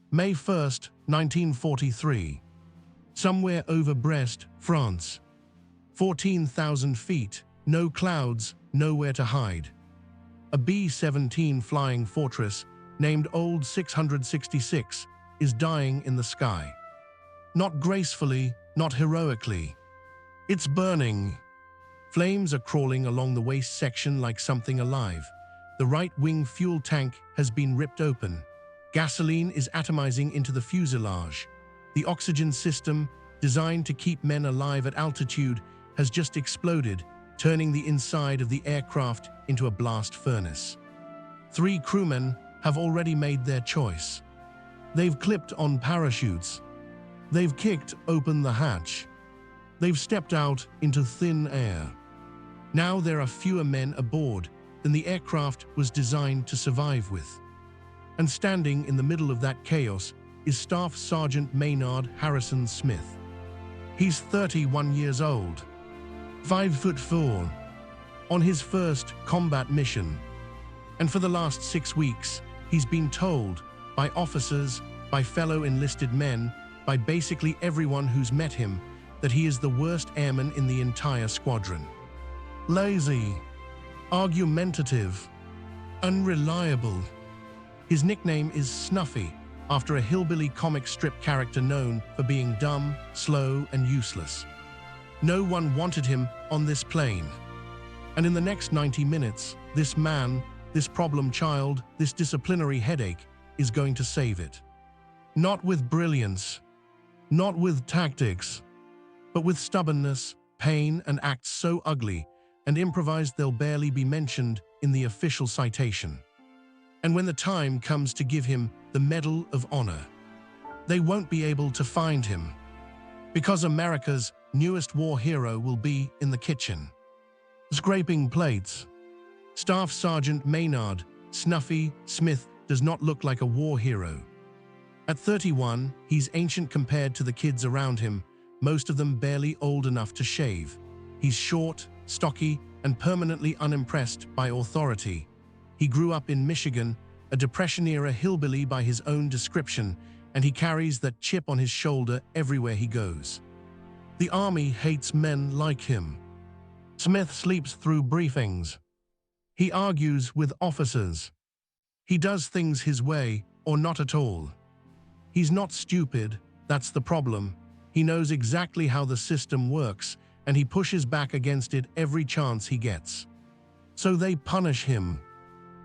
May 1st, 1943. Somewhere over Brest, France. 14,000 feet, no clouds, nowhere to hide. A B-17 flying fortress named Old 666 is dying in the sky. Not gracefully, not heroically. It's burning. Flames are crawling along the waist section like something alive. The right-wing fuel tank has been ripped open. Gasoline is atomizing into the fuselage. The oxygen system, designed to keep men alive at altitude, has just exploded, turning the inside of the aircraft into a blast furnace. 3 crewmen have already made their choice. They've clipped on parachutes. They've kicked open the hatch. They've stepped out into thin air. Now there are fewer men aboard than the aircraft was designed to survive with. And standing in the middle of that chaos is Staff Sergeant Maynard Harrison Smith. He's 31 years old, 5'4", on his first combat mission. And for the last 6 weeks, he's been told by officers, by fellow enlisted men, by basically everyone who's met him, that he is the worst airman in the entire squadron. Lazy, argumentative, unreliable. His nickname is Snuffy, after a hillbilly comic strip character known for being dumb, slow, and useless. No one wanted him on this plane. And in the next 90 minutes, this man, this problem child, this disciplinary headache, is going to save it. Not with brilliance, not with tactics, but with stubbornness, pain, and acts so ugly and improvised they'll barely be mentioned in the official citation. And when the time comes to give him the Medal of Honor, they won't be able to find him, because America's newest war hero will be in the kitchen, scraping plates. Staff Sergeant Maynard, Snuffy Smith, does not look like a war hero. At 31, he's ancient compared to the kids around him, most of them barely old enough to shave. He's short, stocky, and permanently unimpressed by authority. He grew up in Michigan, a Depression-era hillbilly by his own description, and he carries that chip on his shoulder everywhere he goes. The Army hates men like him. Smith sleeps through briefings. He argues with officers. He does things his way or not at all. He's not stupid, that's the problem. He knows exactly how the system works, and he pushes back against it every chance he gets. So they punish him.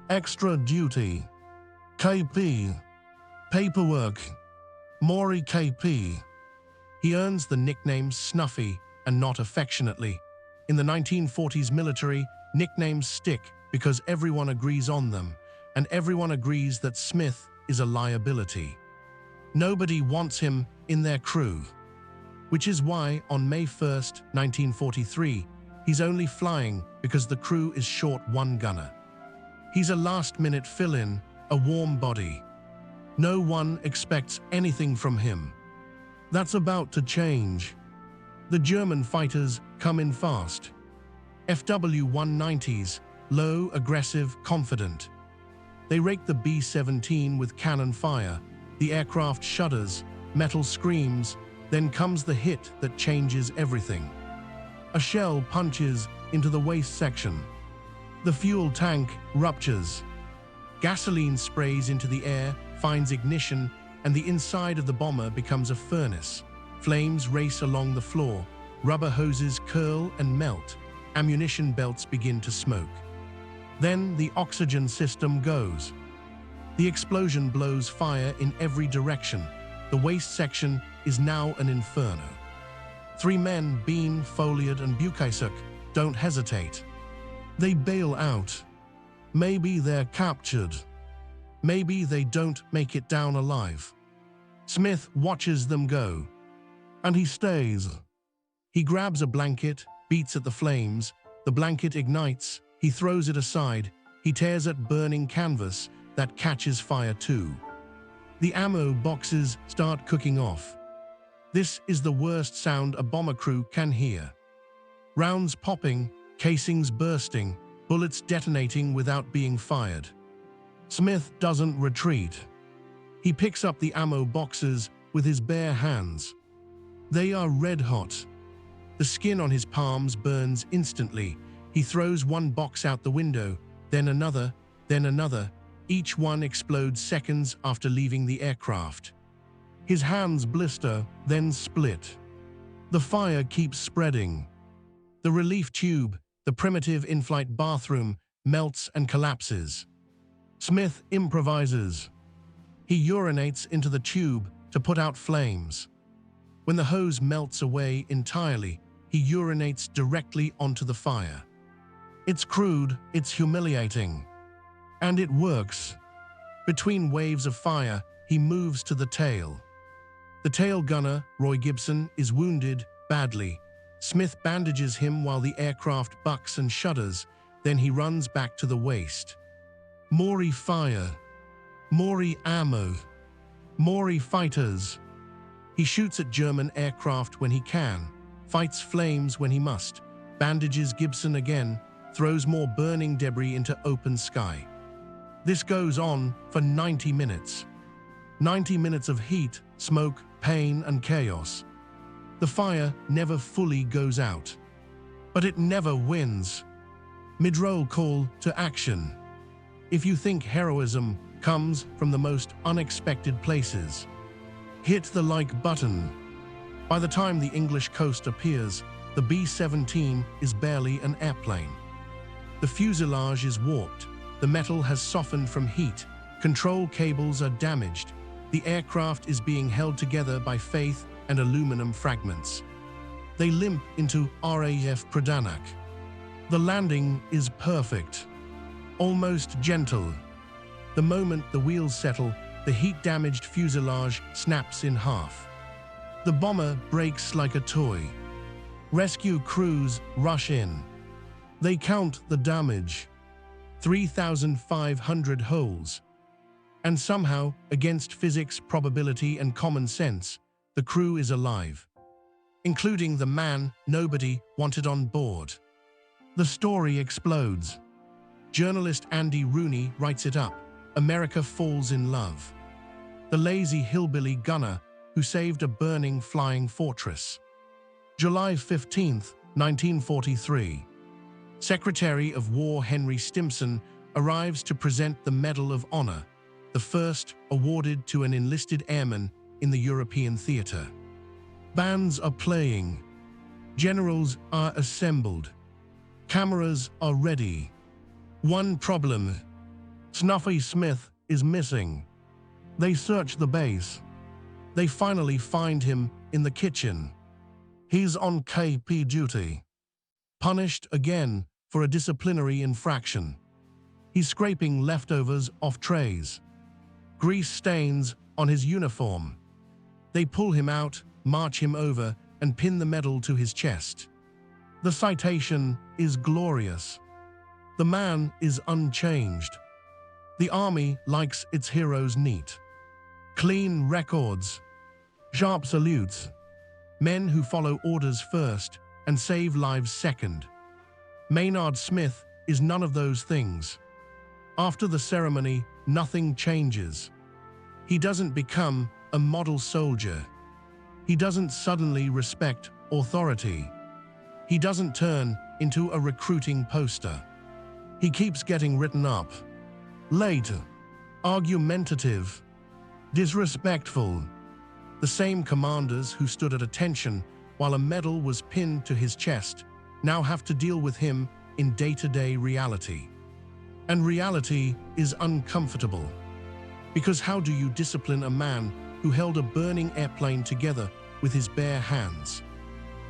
Extra duty. KP. Paperwork. Maury KP. He earns the nickname Snuffy, and not affectionately. In the 1940s military, nicknames stick because everyone agrees on them, and everyone agrees that Smith is a liability. Nobody wants him in their crew. Which is why, on May 1st, 1943, he's only flying because the crew is short one gunner. He's a last-minute fill-in, a warm body. No one expects anything from him. That's about to change. The German fighters come in fast. FW-190s, low, aggressive, confident. They rake the B-17 with cannon fire. The aircraft shudders, metal screams, then comes the hit that changes everything. A shell punches into the waist section. The fuel tank ruptures. Gasoline sprays into the air, finds ignition, and the inside of the bomber becomes a furnace. Flames race along the floor. Rubber hoses curl and melt. Ammunition belts begin to smoke. Then the oxygen system goes. The explosion blows fire in every direction. The waist section is now an inferno. 3 men, Bean, Folliard, and Bukaisuk, don't hesitate. They bail out. Maybe they're captured. Maybe they don't make it down alive. Smith watches them go. And he stays. He grabs a blanket, beats at the flames. The blanket ignites. He throws it aside. He tears at burning canvas that catches fire too. The ammo boxes start cooking off. This is the worst sound a bomber crew can hear. Rounds popping, casings bursting, bullets detonating without being fired. Smith doesn't retreat. He picks up the ammo boxes with his bare hands. They are red hot. The skin on his palms burns instantly. He throws one box out the window, then another, then another. Each one explodes seconds after leaving the aircraft. His hands blister, then split. The fire keeps spreading. The relief tube, the primitive in-flight bathroom, melts and collapses. Smith improvises. He urinates into the tube to put out flames. When the hose melts away entirely, he urinates directly onto the fire. It's crude, it's humiliating. And it works. Between waves of fire, he moves to the tail. The tail gunner, Roy Gibson, is wounded badly. Smith bandages him while the aircraft bucks and shudders, then he runs back to the waist. More fire. More ammo. More fighters. He shoots at German aircraft when he can, fights flames when he must, bandages Gibson again, throws more burning debris into open sky. This goes on for 90 minutes. 90 minutes of heat, smoke, pain, and chaos. The fire never fully goes out. But it never wins. Mid-roll call to action. If you think heroism comes from the most unexpected places, hit the like button. By the time the English coast appears, the B-17 is barely an airplane. The fuselage is warped, the metal has softened from heat, control cables are damaged, the aircraft is being held together by faith and aluminum fragments. They limp into RAF Pradanak. The landing is perfect, almost gentle. The moment the wheels settle, the heat-damaged fuselage snaps in half. The bomber breaks like a toy. Rescue crews rush in. They count the damage. 3,500 holes. And somehow, against physics, probability, and common sense, the crew is alive, including the man nobody wanted on board. The story explodes. Journalist Andy Rooney writes it up. America falls in love. The lazy hillbilly gunner who saved a burning flying fortress. July 15, 1943. Secretary of War Henry Stimson arrives to present the Medal of Honor, the first awarded to an enlisted airman in the European theater. Bands are playing. Generals are assembled. Cameras are ready. One problem. Snuffy Smith is missing. They search the base. They finally find him in the kitchen. He's on KP duty. Punished again for a disciplinary infraction. He's scraping leftovers off trays. Grease stains on his uniform. They pull him out, march him over, and pin the medal to his chest. The citation is glorious. The man is unchanged. The army likes its heroes neat. Clean records. Sharp salutes. Men who follow orders first and save lives second. Maynard Smith is none of those things. After the ceremony, nothing changes. He doesn't become a model soldier. He doesn't suddenly respect authority. He doesn't turn into a recruiting poster. He keeps getting written up. Late, argumentative, disrespectful. The same commanders who stood at attention while a medal was pinned to his chest now have to deal with him in day-to-day reality. And reality is uncomfortable. Because how do you discipline a man who held a burning airplane together with his bare hands?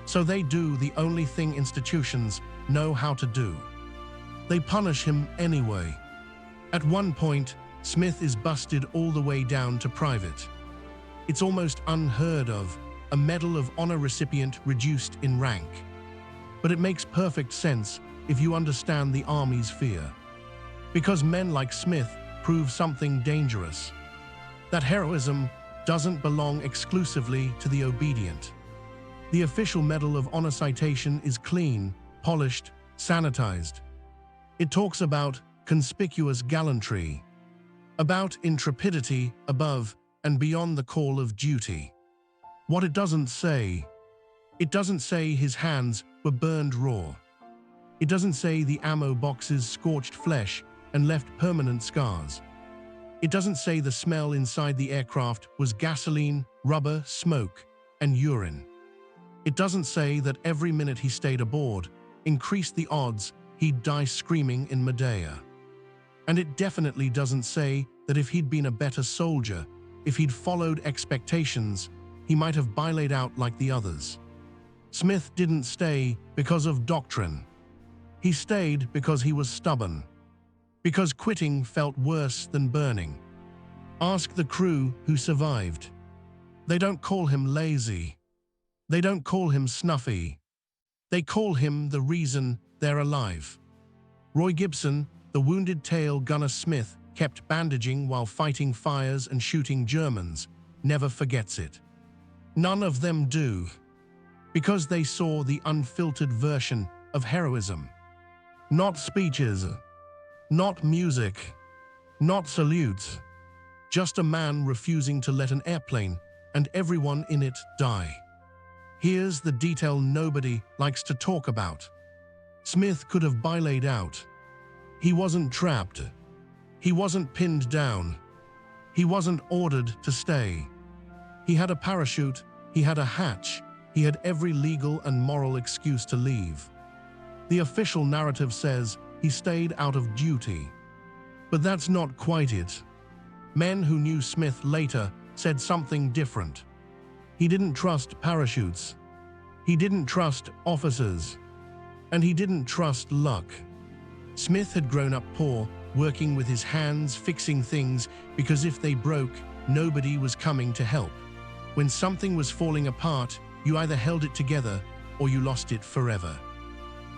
So they do the only thing institutions know how to do. They punish him anyway. At one point, Smith is busted all the way down to private. It's almost unheard of, a Medal of Honor recipient reduced in rank. But it makes perfect sense if you understand the Army's fear. Because men like Smith prove something dangerous. That heroism doesn't belong exclusively to the obedient. The official Medal of Honor citation is clean, polished, sanitized. It talks about conspicuous gallantry, about intrepidity above and beyond the call of duty. What it doesn't say his hands were burned raw. It doesn't say the ammo boxes scorched flesh and left permanent scars. It doesn't say the smell inside the aircraft was gasoline, rubber, smoke, and urine. It doesn't say that every minute he stayed aboard increased the odds he'd die screaming in midair. And it definitely doesn't say that if he'd been a better soldier, if he'd followed expectations, he might have bilayed out like the others. Smith didn't stay because of doctrine. He stayed because he was stubborn. Because quitting felt worse than burning. Ask the crew who survived. They don't call him lazy. They don't call him Snuffy. They call him the reason they're alive. Roy Gibson, the wounded tail gunner Smith, kept bandaging while fighting fires and shooting Germans, never forgets it. None of them do. Because they saw the unfiltered version of heroism. Not speeches. Not music, not salutes, just a man refusing to let an airplane and everyone in it die. Here's the detail nobody likes to talk about. Smith could have bilayed out. He wasn't trapped. He wasn't pinned down. He wasn't ordered to stay. He had a parachute, he had a hatch, he had every legal and moral excuse to leave. The official narrative says he stayed out of duty. But that's not quite it. Men who knew Smith later said something different. He didn't trust parachutes. He didn't trust officers. And he didn't trust luck. Smith had grown up poor, working with his hands, fixing things, because if they broke, nobody was coming to help. When something was falling apart, you either held it together or you lost it forever.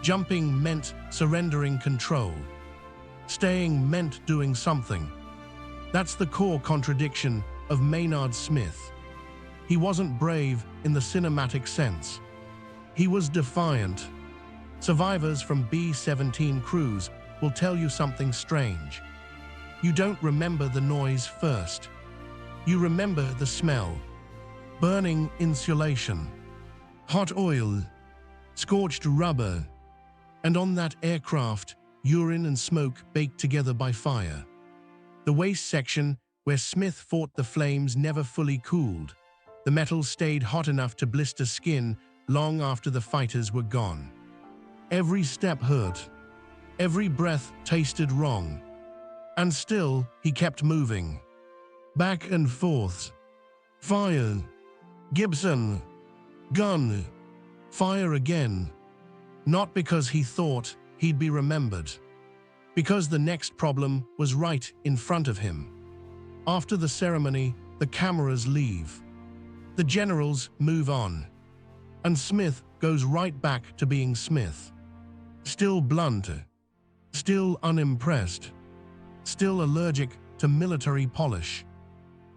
Jumping meant surrendering control. Staying meant doing something. That's the core contradiction of Maynard Smith. He wasn't brave in the cinematic sense. He was defiant. Survivors from B-17 crews will tell you something strange. You don't remember the noise first. You remember the smell. Burning insulation. Hot oil. Scorched rubber. And on that aircraft, urine and smoke baked together by fire. The waist section, where Smith fought the flames, never fully cooled. The metal stayed hot enough to blister skin long after the fighters were gone. Every step hurt. Every breath tasted wrong. And still, he kept moving. Back and forth. Fire. Gibson. Gun. Fire again. Not because he thought he'd be remembered. Because the next problem was right in front of him. After the ceremony, the cameras leave. The generals move on. And Smith goes right back to being Smith. Still blunt. Still unimpressed. Still allergic to military polish.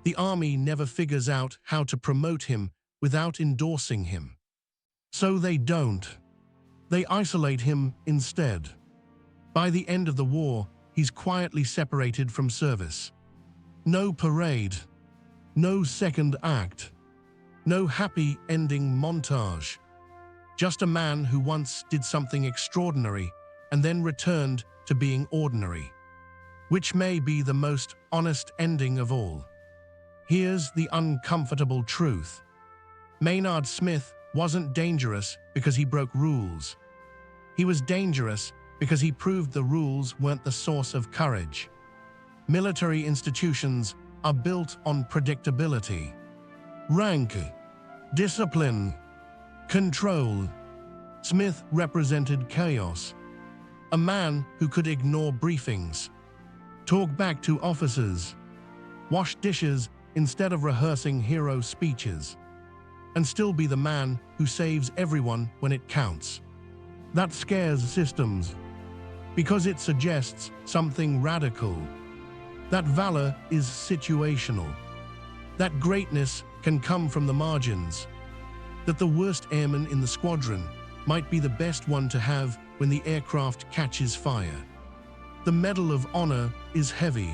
The army never figures out how to promote him without endorsing him. So they don't. They isolate him instead. By the end of the war, he's quietly separated from service. No parade. No second act. No happy ending montage. Just a man who once did something extraordinary and then returned to being ordinary. Which may be the most honest ending of all. Here's the uncomfortable truth. Maynard Smith wasn't dangerous because he broke rules. He was dangerous because he proved the rules weren't the source of courage. Military institutions are built on predictability. Rank, discipline, control. Smith represented chaos. A man who could ignore briefings, talk back to officers, wash dishes instead of rehearsing hero speeches, and still be the man who saves everyone when it counts. That scares systems, because it suggests something radical. That valor is situational. That greatness can come from the margins. That the worst airman in the squadron might be the best one to have when the aircraft catches fire. The Medal of Honor is heavy.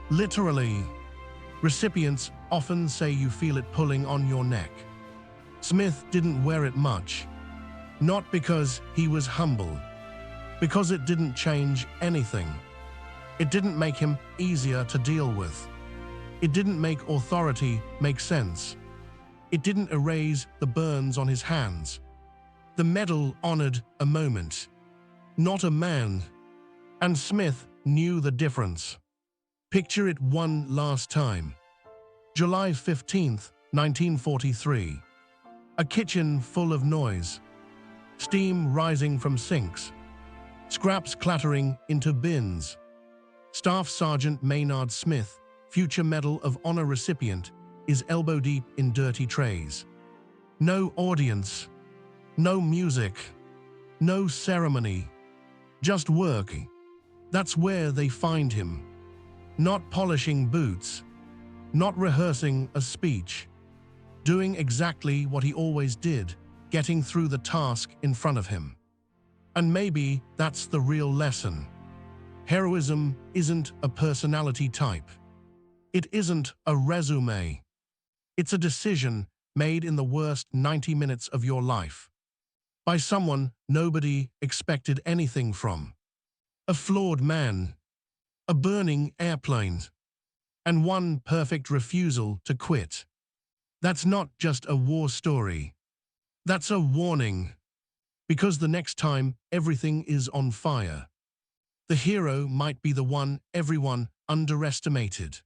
Literally. Recipients often say you feel it pulling on your neck. Smith didn't wear it much, not because he was humble, because it didn't change anything. It didn't make him easier to deal with. It didn't make authority make sense. It didn't erase the burns on his hands. The medal honored a moment, not a man. And Smith knew the difference. Picture it one last time. July 15th, 1943. A kitchen full of noise. Steam rising from sinks. Scraps clattering into bins. Staff Sergeant Maynard Smith, future Medal of Honor recipient, is elbow-deep in dirty trays. No audience. No music. No ceremony. Just work. That's where they find him. Not polishing boots. Not rehearsing a speech. Doing exactly what he always did, getting through the task in front of him. And maybe that's the real lesson. Heroism isn't a personality type. It isn't a resume. It's a decision made in the worst 90 minutes of your life. By someone nobody expected anything from. A flawed man. A burning airplane. And one perfect refusal to quit. That's not just a war story. That's a warning. Because the next time everything is on fire, the hero might be the one everyone underestimated.